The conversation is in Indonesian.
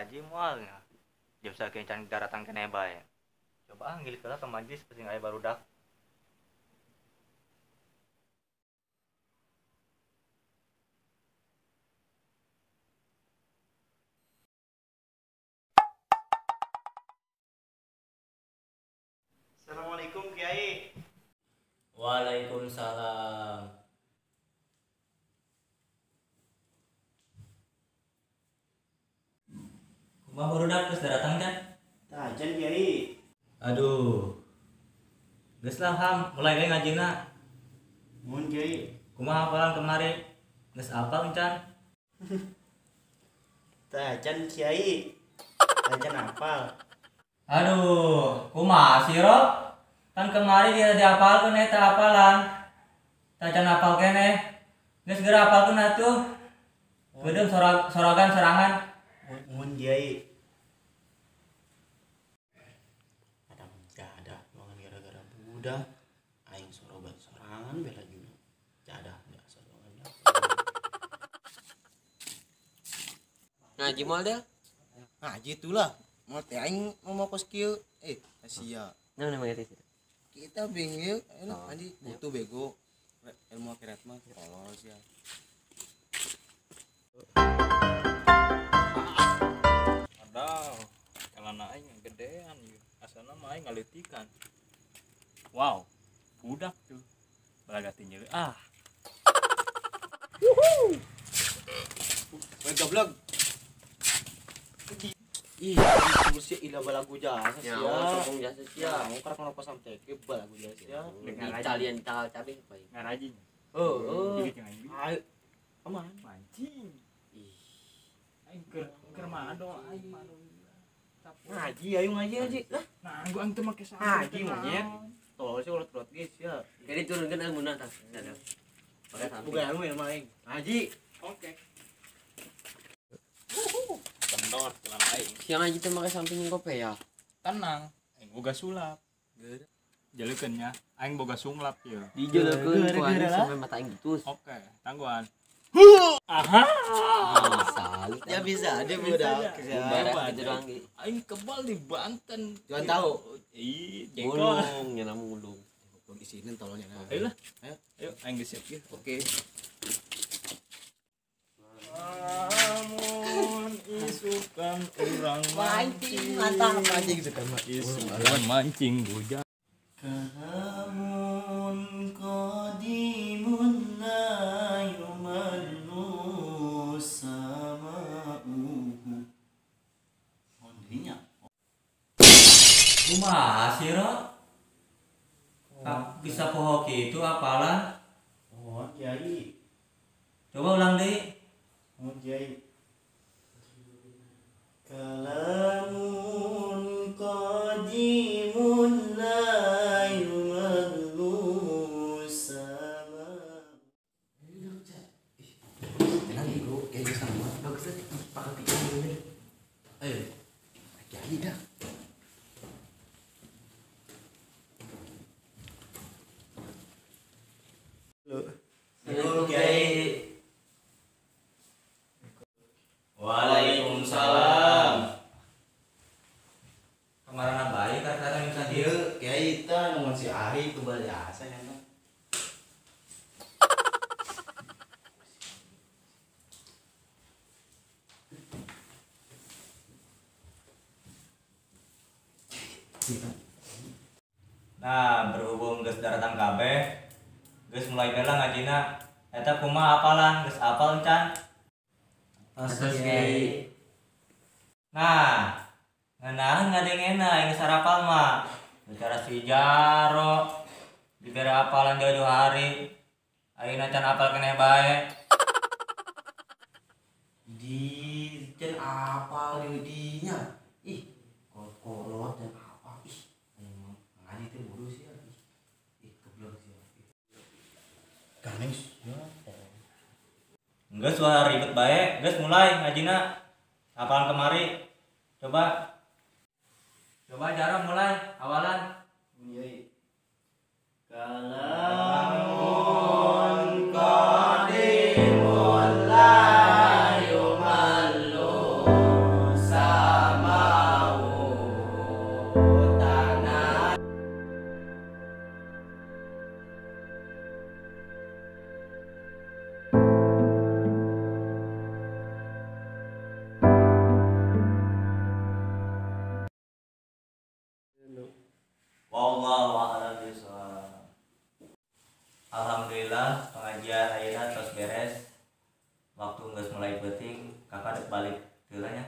ngaji mualnya. Jam saking can daratan kene bae. Coba anggil kala ke majlis pesing aya barudak. Assalamualaikum Kiai. Waalaikumsalam. Kumaha barudak geus datang kan? Tajan Kiai. Aduh. Geus lah Ham, mulai we ngajina. Mun Kiai. Kumaha hafalan kemari? Geus apal encan? Tajan Kiai. Tajan apal. Aduh, kumaha sih Ro? Kan kemari dia dihafalkeun eta hafalan. Tacan hafal keneh. Geus geura hafalkeun atuh. Kedeung soragan serangan. Mun Kiai. Ada mangan gara-gara budak aing sorogan sorangan bela juna. Cadah biasa sorangan. Ngaji moal deh. Ngaji itulah. Mau teh aing mau kos kieu. Sia. Nah namanya teh. Kita bingung enak ngaji butuh bego. Ilmu akhirat mah polos ya. Aduh, kalana aing gedean ieu. Asana mah aing ngalitikan. Wow, budak tuh. Balaga teu nyeueuh. Weh goblok. Ih, kursi ila balagu jasa sia. Sokong jasa sia. Mau karek ngalopas sampai ke balagu jasa sia. Italian tal cabe bae. Ngaraji. Oh. Dikit yang aing. Ayo. Aman. Mancing. Aing keur mado aing mado. Ngaji ayo ngaji. Lah, Nah, gua aing teu make sarung. ngaji monyet. Tolol sih ulat-ulat geus ya. Jadi turunkeun ilmuna tah. Sadar. Pakai samping. Bukan anu ya maing. Ngaji. Oke. Kendor kalana aing. Siang ngaji teh make samping kope ya. Tenang, aing boga sulap. Jaleukeun nya, aing boga sunglap ieu. Dijeulekeun ku anjing Gara-gara sampai mata aing ditus. Oke, tangguhan. Salut. Ya bisa dia budak. Barang gitu doang ge. Aing kebal di Banten. Jangan tahu. Ih, jengkol. Mulung, nyana mulung. Goblok isinin tolongnya. Ayo lah. Ayo. Ayo, aing geus siap ieu. Oke. Lamun isukan urang Mancing mantap mancing suka mah. isukan mancing bujang. Kalamun qadimun la yumallu sama'uhu. Ondinya. Kumaha sih Ro? Bisa poho kitu hafalan? Oh, Kiai. Coba ulang deui. Oh, Kiai. Kalamun qadimun la yumallu sama'uhu. Tenang bro, kayak sama. Bagus teh. Pakai ini. Ayo. Jadi dah. Assalamualaikum Kiai. Waalaikumsalam. Kamarana bayi kata-kata bisa dieu. Ieu Kiai teh nu si Ari tu biasa nya. Nah, berhubung geus daratan kabeh, geus mulai bela ngajina. Eta kumaha hafalan? Geus apal encan? Terus Kiai. Nah, ngenahan ngadengena yang geus harapal mah. Bicara si Jaro, dibere hafalan jauh-jauh hari. Ayeuna can apal keneh bae. Di jen apa dinya? Ih, kolot dan apa? Ih, ngaji teh bodoh sih ya. Ih, goblok sih. Ganes ya. Geus wah ribet bae, geus mulai ngajina. Hafalan kemari. Coba Jaro mulai awalan. Kiai. Kalamun qadimun la yumallu sama'uhu. ayeuna tos beres waktu geus mulai penting kakak dek balik heula nya